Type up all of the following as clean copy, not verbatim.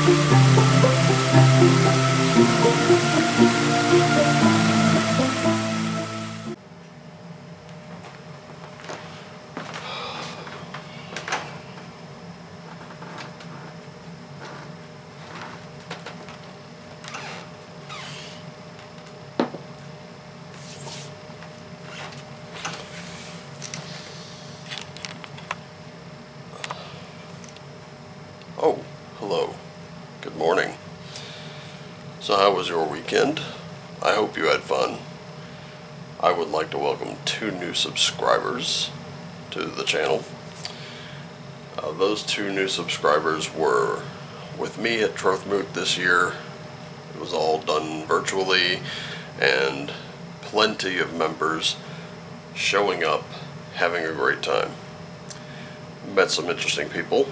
Oh, hello. Good morning. So how was your weekend? I hope you had fun. I would like to welcome 2 new subscribers to the channel. Those 2 new subscribers were with me at Trothmoot this year. It was all done virtually, and plenty of members showing up, having a great time. Met some interesting people.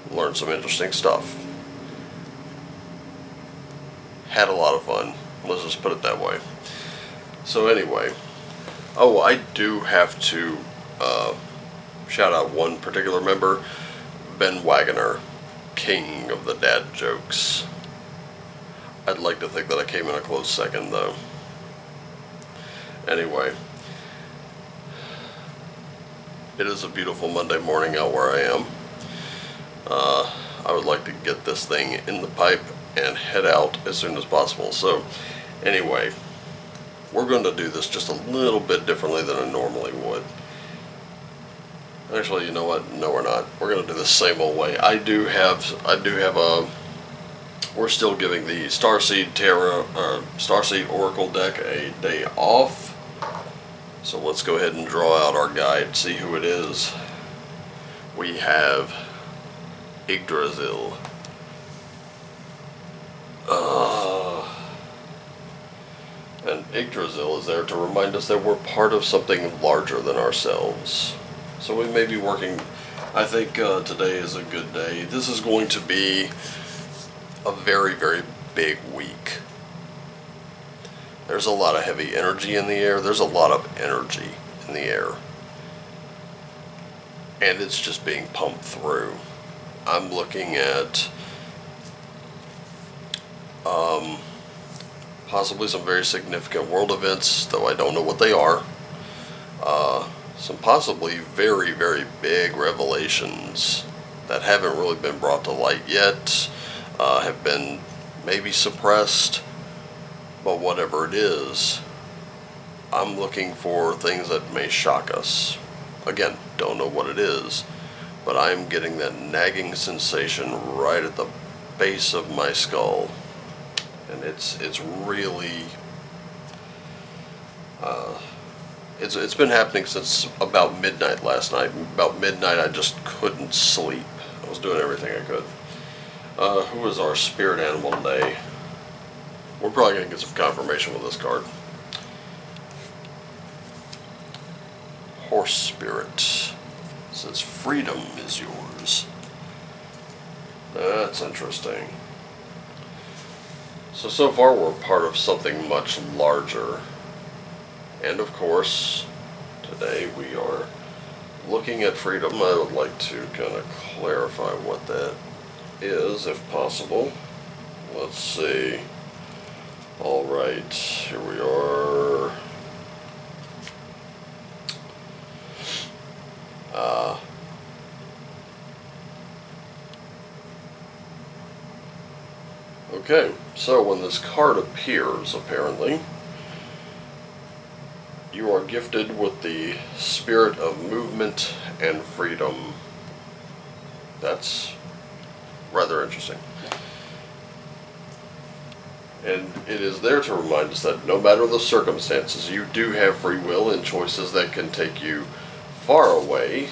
Learned some interesting stuff. Had a lot of fun. Let's just put it that way. So anyway, I do have to shout out one particular member, Ben Wagoner, king of the dad jokes. I'd like to think that I came in a close second, though. Anyway, it is a beautiful Monday morning out where I am. I would like to get this thing in the pipe and head out as soon as possible. So anyway, we're going to do this just a little bit differently than I normally would. Actually, you know what? No, we're not. We're going to do the same old way. I do have we're still giving the Starseed Oracle deck a day off. So let's go ahead and draw out our guide, see who it is. We have Yggdrasil. And Yggdrasil is there to remind us that we're part of something larger than ourselves. So we may be working. I think today is a good day. This is going to be a very, very big week. There's a lot of heavy energy in the air. There's a lot of energy in the air. And it's just being pumped through. I'm looking at possibly some very significant world events, though I don't know what they are. Some possibly very, very big revelations that haven't really been brought to light yet, have been maybe suppressed, but whatever it is, I'm looking for things that may shock us. Again, don't know what it is, but I'm getting that nagging sensation right at the base of my skull, and it's really it's been happening since about midnight last night. About midnight, I just couldn't sleep. I was doing everything I could. Who is our spirit animal today? We're probably going to get some confirmation with this card. Horse spirit. It says freedom is yours. That's interesting. So far we're part of something much larger. And of course, today we are looking at freedom. I would like to kind of clarify what that is, if possible. Let's see. Alright, here we are. Okay, so when this card appears, apparently, you are gifted with the spirit of movement and freedom. That's rather interesting. And it is there to remind us that no matter the circumstances, you do have free will and choices that can take you far away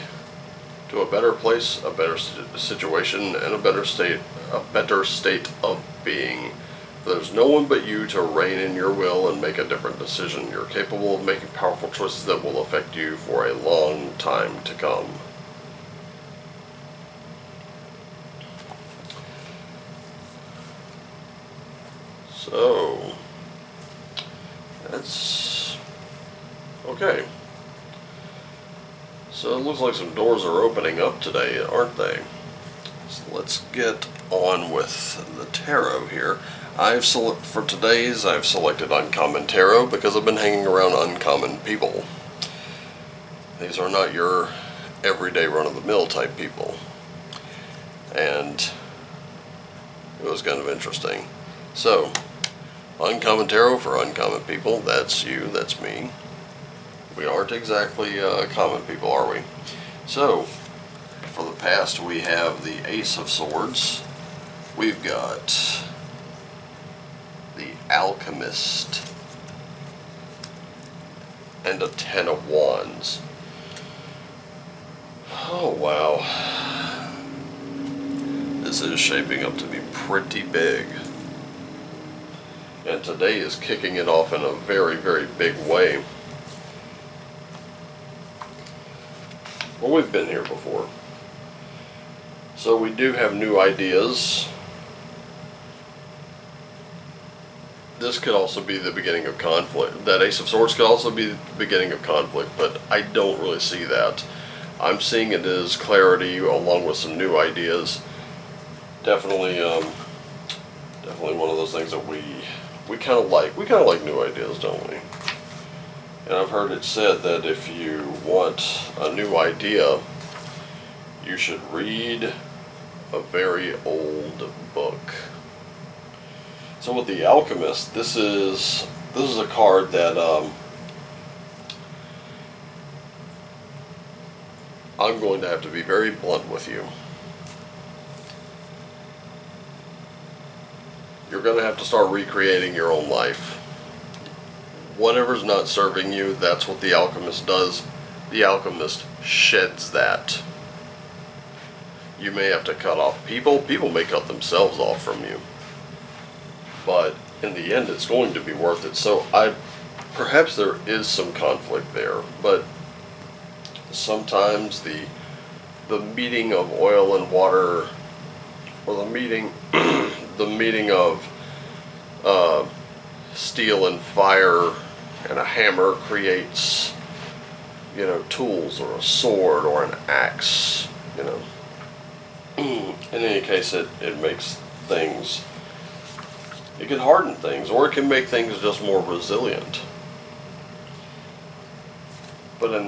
to a better place, a better situation, and a better state of being. There's no one but you to rein in your will and make a different decision. You're capable of making powerful choices that will affect you for a long time to come. So, that's okay. So it looks like some doors are opening up today, aren't they? So let's get on with the tarot here. For today's, I've selected Uncommon Tarot because I've been hanging around uncommon people. These are not your everyday run-of-the-mill type people. And it was kind of interesting. So, Uncommon Tarot for uncommon people. That's you, that's me. We aren't exactly common people, are we? So, for the past, we have the Ace of Swords. We've got the Alchemist and a Ten of Wands. Oh, wow. This is shaping up to be pretty big. And today is kicking it off in a very, very big way. Well, we've been here before. So we do have new ideas. This could also be the beginning of conflict. That Ace of Swords could also be the beginning of conflict, but I don't really see that. I'm seeing it as clarity along with some new ideas. Definitely one of those things that we kind of like. We kind of like new ideas, don't we? And I've heard it said that if you want a new idea, you should read a very old book. So with the Alchemist, this is a card that I'm going to have to be very blunt with you. You're going to have to start recreating your own life. Whatever's not serving you, that's what the Alchemist does. The Alchemist sheds that. You may have to cut off people. People may cut themselves off from you. But in the end, it's going to be worth it. So perhaps there is some conflict there, but sometimes the meeting of oil and water, or the meeting of steel and fire and a hammer creates, tools or a sword or an axe, In any case, it makes things, it can harden things, or it can make things just more resilient. But in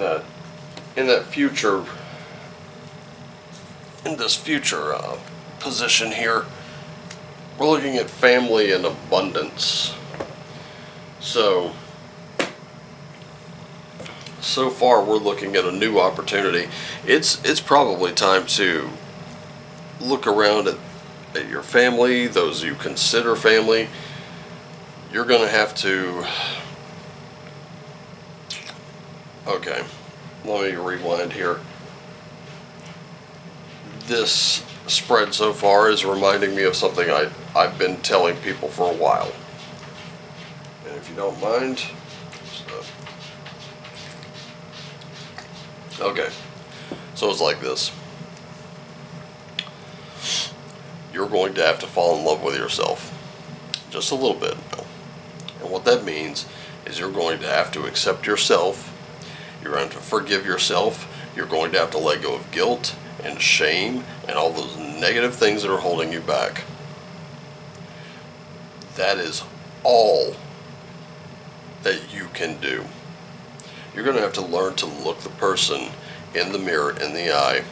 this future position here, we're looking at family and abundance. So far we're looking at a new opportunity. It's probably time to look around at your family, those you consider family. You're going to have to... Okay, let me rewind here. This spread so far is reminding me of something I've been telling people for a while. And if you don't mind... Okay, so it's like this. You're going to have to fall in love with yourself. Just a little bit. And what that means is you're going to have to accept yourself. You're going to forgive yourself. You're going to have to let go of guilt and shame and all those negative things that are holding you back. That is all that you can do. You're going to have to learn to look the person in the mirror, in the eye,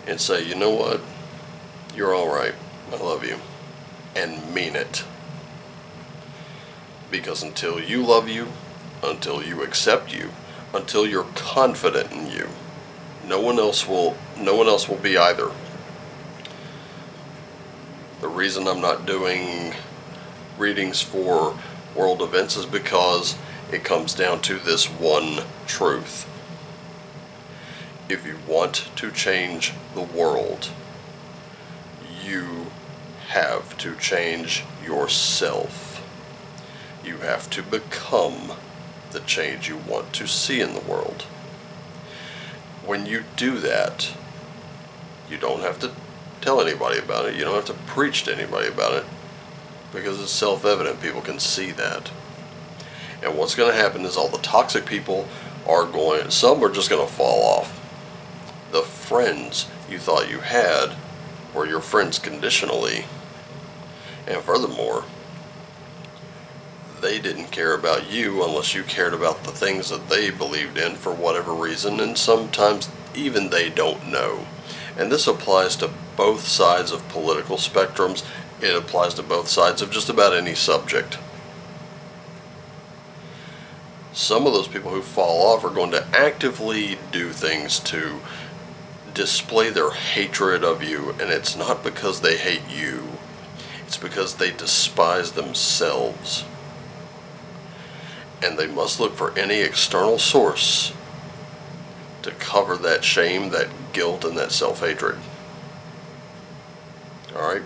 and say, you know what? You're alright. I love you. And mean it. Because until you love you, until you accept you, until you're confident in you, no one else will be either. The reason I'm not doing readings for world events is because it comes down to this one truth. If you want to change the world, you have to change yourself. You have to become the change you want to see in the world. When you do that, you don't have to tell anybody about it. You don't have to preach to anybody about it, because it's self-evident. People can see that. And what's going to happen is all the toxic people some are just going to fall off. The friends you thought you had or your friends conditionally. And furthermore, they didn't care about you unless you cared about the things that they believed in for whatever reason, and sometimes even they don't know. And this applies to both sides of political spectrums. It applies to both sides of just about any subject. Some of those people who fall off are going to actively do things to display their hatred of you, and it's not because they hate you. It's because they despise themselves. And they must look for any external source to cover that shame, that guilt, and that self-hatred. Alright?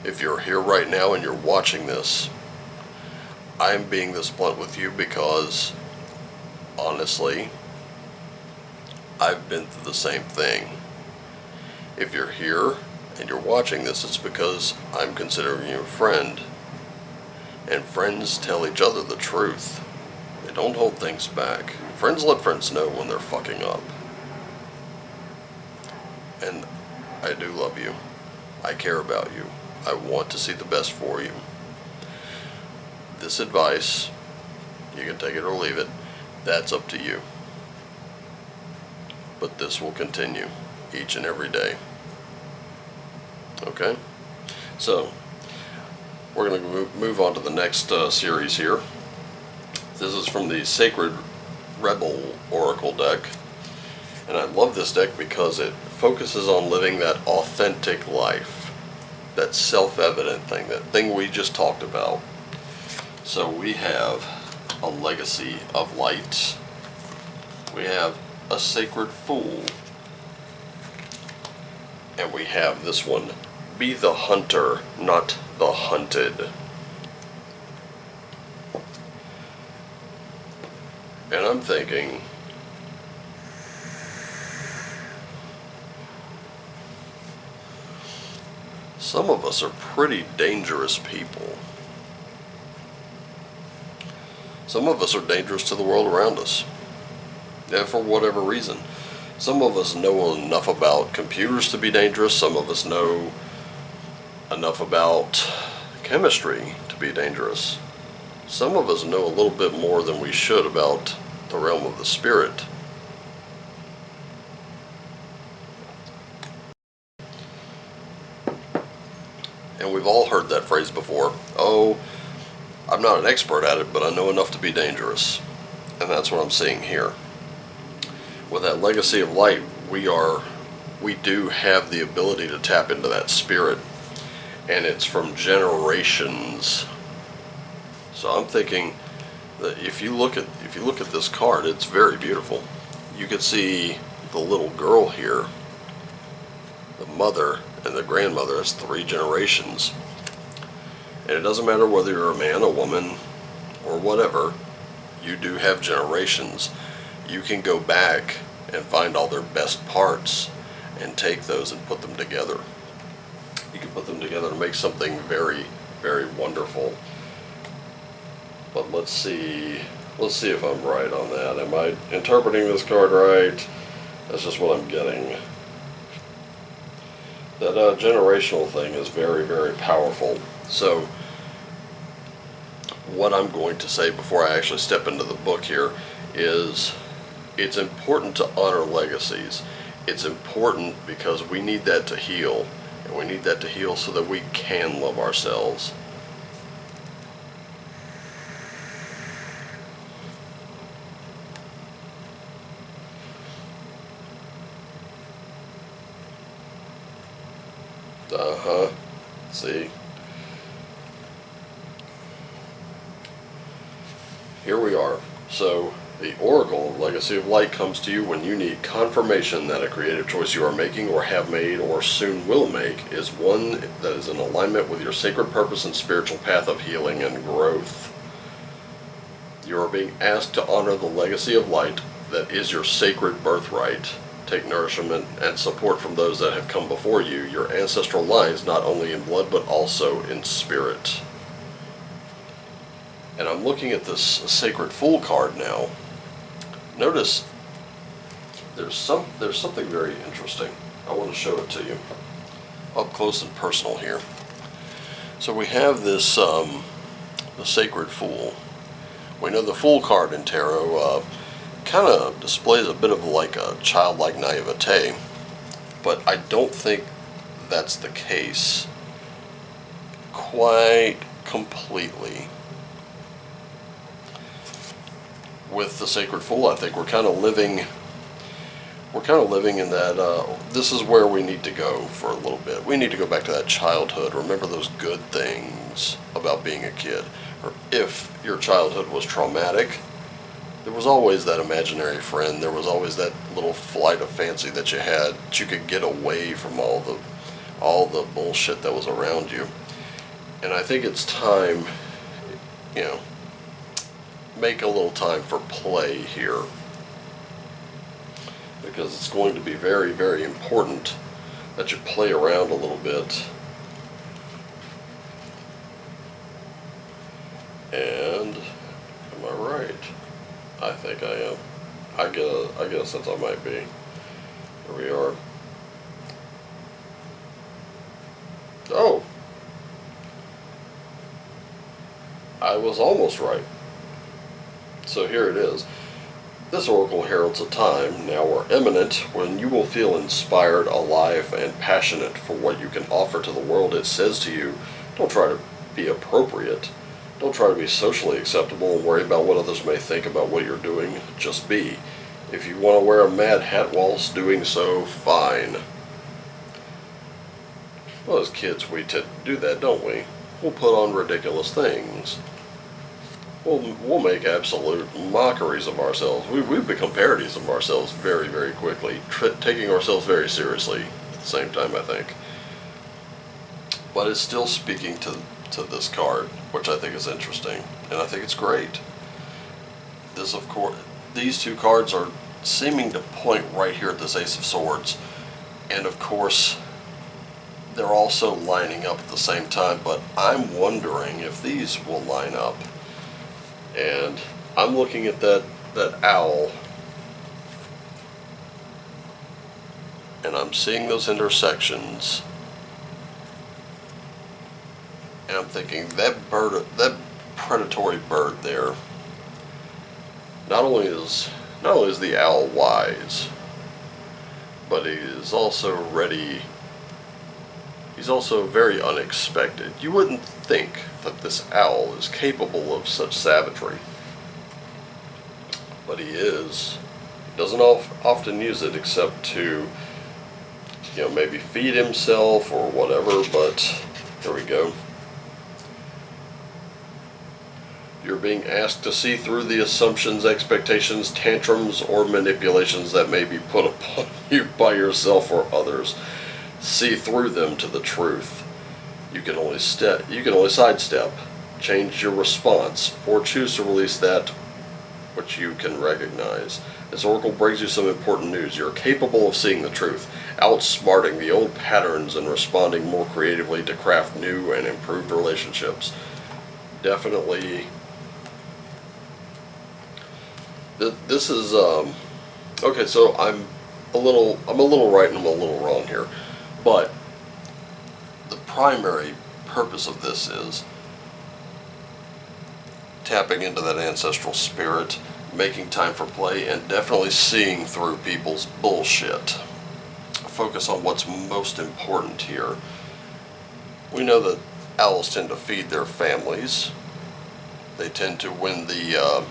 If you're here right now and you're watching this, I'm being this blunt with you because, honestly, I've been through the same thing. If you're here and you're watching this, it's because I'm considering you a friend. And friends tell each other the truth. They don't hold things back. Friends let friends know when they're fucking up. And I do love you. I care about you. I want to see the best for you. This advice, you can take it or leave it, that's up to you. But this will continue each and every day. Okay? So, we're going to move on to the next series here. This is from the Sacred Rebel Oracle deck. And I love this deck because it focuses on living that authentic life. That self-evident thing, that thing we just talked about. So we have a legacy of light. We have a sacred fool. And we have this one, be the hunter, not the hunted. And I'm thinking, some of us are pretty dangerous people. Some of us are dangerous to the world around us. And for whatever reason. Some of us know enough about computers to be dangerous. Some of us know enough about chemistry to be dangerous. Some of us know a little bit more than we should about the realm of the spirit. And we've all heard that phrase before. Oh, I'm not an expert at it, but I know enough to be dangerous. And that's what I'm seeing here. With that legacy of light, we do have the ability to tap into that spirit. And it's from generations. So I'm thinking that if you look at this card, it's very beautiful. You can see the little girl here, the mother and the grandmother. That's 3 generations. And it doesn't matter whether you're a man, a woman, or whatever, you do have generations. You can go back and find all their best parts and take those and put them together. You can put them together to make something very, very wonderful. But let's see if I'm right on that. Am I interpreting this card right? That's just what I'm getting. That generational thing is very, very powerful. So what I'm going to say before I actually step into the book here is it's important to honor legacies. It's important because we need that to heal. And we need that to heal so that we can love ourselves. See? Here we are. So, the Oracle Legacy of Light comes to you when you need confirmation that a creative choice you are making or have made or soon will make is one that is in alignment with your sacred purpose and spiritual path of healing and growth. You are being asked to honor the legacy of light that is your sacred birthright. Take nourishment and support from those that have come before you, your ancestral lines, not only in blood but also in spirit. And I'm looking at this Sacred Fool card now. Notice there's something very interesting. I want to show it to you. up close and personal here. So we have this, the Sacred Fool. We know the Fool card in tarot kind of displays a bit of like a childlike naivete, but I don't think that's the case quite completely. With the Sacred Fool, I think we're kind of living in that, this is where we need to go for a little bit. We need to go back to that childhood, remember those good things about being a kid. Or if your childhood was traumatic, there was always that imaginary friend, there was always that little flight of fancy that you had, that you could get away from all the bullshit that was around you. And I think it's time, make a little time for play here, because it's going to be very, very important that you play around a little bit. And am I right? I think I am. I get a sense I might be. Here we are. Oh, I was almost right. So here it is. This oracle heralds a time, now or imminent, when you will feel inspired, alive, and passionate for what you can offer to the world. It says to you, don't try to be appropriate. Don't try to be socially acceptable and worry about what others may think about what you're doing. Just be. If you want to wear a mad hat whilst doing so, fine. Well, as kids, we tend to do that, don't we? We'll put on ridiculous things. We'll make absolute mockeries of ourselves. We've become parodies of ourselves very, very quickly, taking ourselves very seriously at the same time, I think. But it's still speaking to this card, which I think is interesting, and I think it's great. This, of course, these two cards are seeming to point right here at this Ace of Swords, and of course, they're also lining up at the same time, but I'm wondering if these will line up. And I'm looking at that owl, and I'm seeing those intersections, and I'm thinking that predatory bird there, not only is the owl wise, but he is also ready. He's also very unexpected. You wouldn't think that this owl is capable of such savagery, but he is. He doesn't often use it except to, maybe feed himself or whatever, but here we go. You're being asked to see through the assumptions, expectations, tantrums, or manipulations that may be put upon you by yourself or others. See through them to the truth. You can only sidestep, change your response, or choose to release that which you can recognize. This oracle brings you some important news. You're capable of seeing the truth, outsmarting the old patterns and responding more creatively to craft new and improved relationships. Definitely. This is okay. So I'm a little right and I'm a little wrong here. But the primary purpose of this is tapping into that ancestral spirit, making time for play, and definitely seeing through people's bullshit. Focus on what's most important here. We know that owls tend to feed their families. They tend to, when the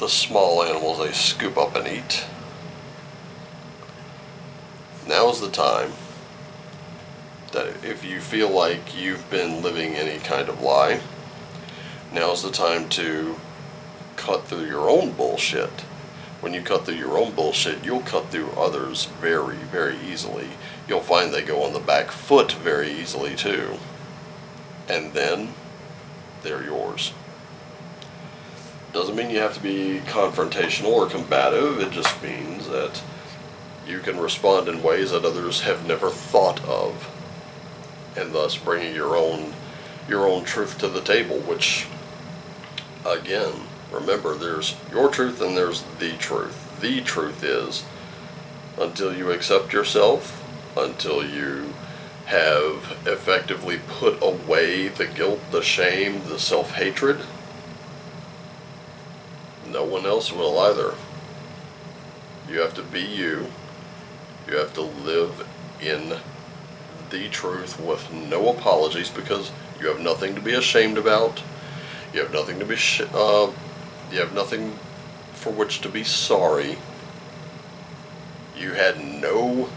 small animals they scoop up and eat. Now's the time that if you feel like you've been living any kind of lie, now's the time to cut through your own bullshit. When you cut through your own bullshit, you'll cut through others very, very easily. You'll find they go on the back foot very easily too. And then, they're yours. Doesn't mean you have to be confrontational or combative, it just means that you can respond in ways that others have never thought of, and thus bringing your own truth to the table, which, again, remember, there's your truth and there's the truth. The truth is, until you accept yourself, until you have effectively put away the guilt, the shame, the self-hatred, no one else will either. You have to be you. You have to live in the truth with no apologies, because you have nothing to be ashamed about. You have nothing to be you have nothing for which to be sorry. You had no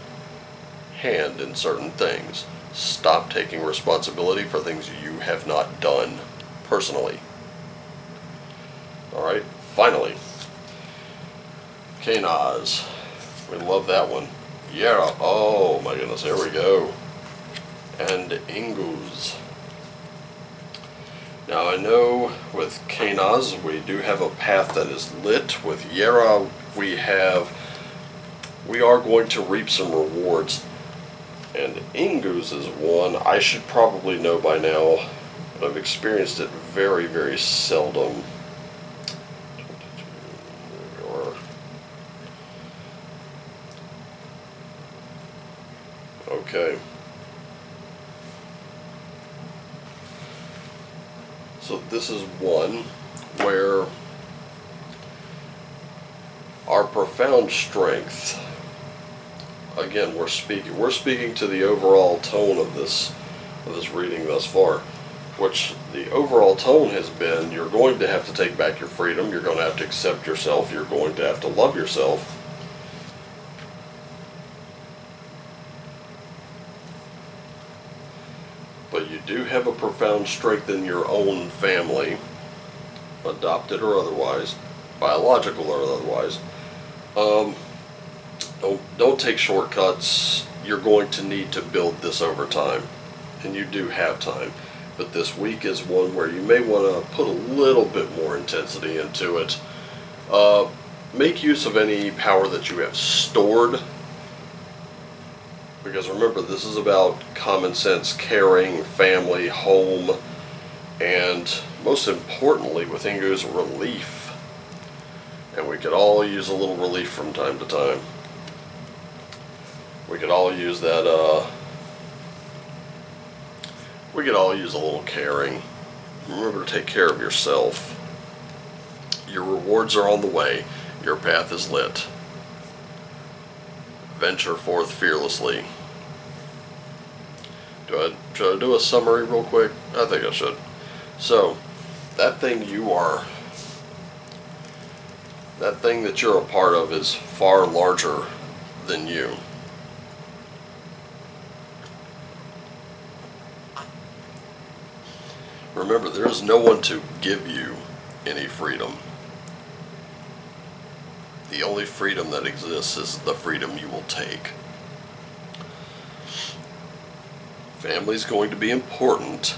hand in certain things. Stop taking responsibility for things you have not done personally. Alright, finally. Kanaz. We love that one. Yeah, oh my goodness, there we go. And Inguz. Now I know with Kanaz we do have a path that is lit. With Yera we are going to reap some rewards. And Inguz is one I should probably know by now, but I've experienced it very, very seldom. Okay. So this is one where our profound strength, again, we're speaking to the overall tone of this reading thus far, which the overall tone has been, you're going to have to take back your freedom, you're going to have to accept yourself, you're going to have to love yourself. But you do have a profound strength in your own family, adopted or otherwise, biological or otherwise. Don't take shortcuts. You're going to need to build this over time, and you do have time. But this week is one where you may want to put a little bit more intensity into it. Make use of any power that you have stored, because remember, this is about common sense, caring, family, home, and most importantly with Ingu's, relief. And we could all use a little relief from time to time. We could all use that, we could all use a little caring. Remember to take care of yourself. Your rewards are on the way. Your path is lit. Venture forth fearlessly. Should I do a summary real quick? I think I should. So, that thing that you're a part of is far larger than you. Remember, there is no one to give you any freedom. The only freedom that exists is the freedom you will take. Family's going to be important,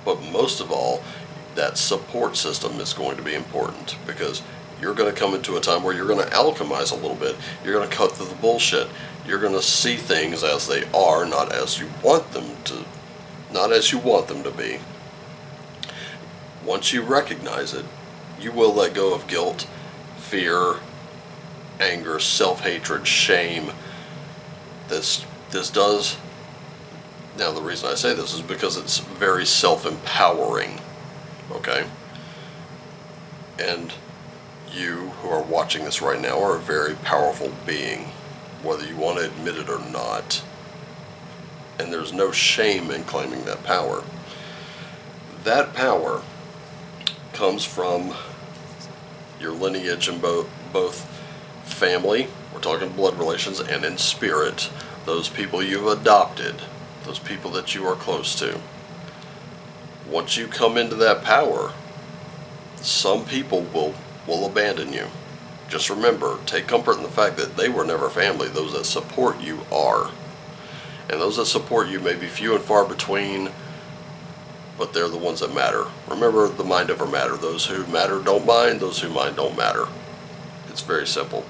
but most of all, that support system is going to be important, because you're going to come into a time where you're going to alchemize a little bit. You're going to cut through the bullshit. You're going to see things as they are, not as you want them to be. Once you recognize it, you will let go of guilt, fear, anger, self-hatred, shame. This does. Now, the reason I say this is because it's very self-empowering, okay? And you who are watching this right now are a very powerful being, whether you want to admit it or not. And there's no shame in claiming that power. That power comes from your lineage in both family, we're talking blood relations, and in spirit, those people you've adopted, those people that you are close to. Once you come into that power, some people will abandon you. Just remember, take comfort in the fact that they were never family. Those that support you are. And those that support you may be few and far between, but they're the ones that matter. Remember, the mind over matter. Those who matter don't mind, those who mind don't matter. It's very simple.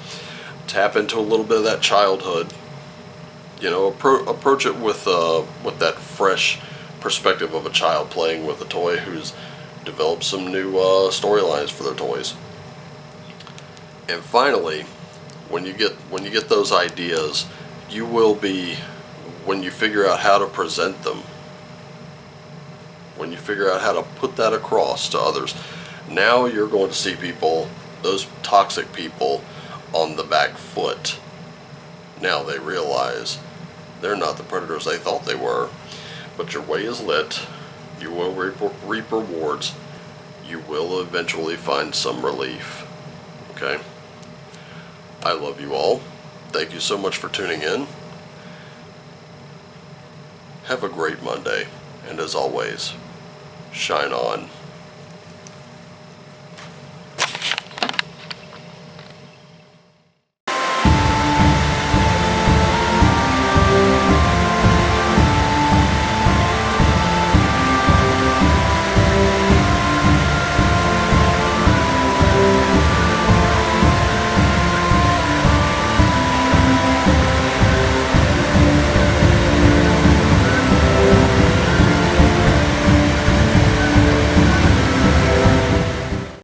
Tap into a little bit of that childhood. You know, approach it with that fresh perspective of a child playing with a toy who's developed some new storylines for their toys. And finally, when you get those ideas, you will be, when you figure out how to present them, when you figure out how to put that across to others, now you're going to see people, those toxic people, on the back foot. Now they realize they're not the predators they thought they were. But your way is lit. You will reap rewards. You will eventually find some relief. Okay? I love you all. Thank you so much for tuning in. Have a great Monday. And as always, shine on.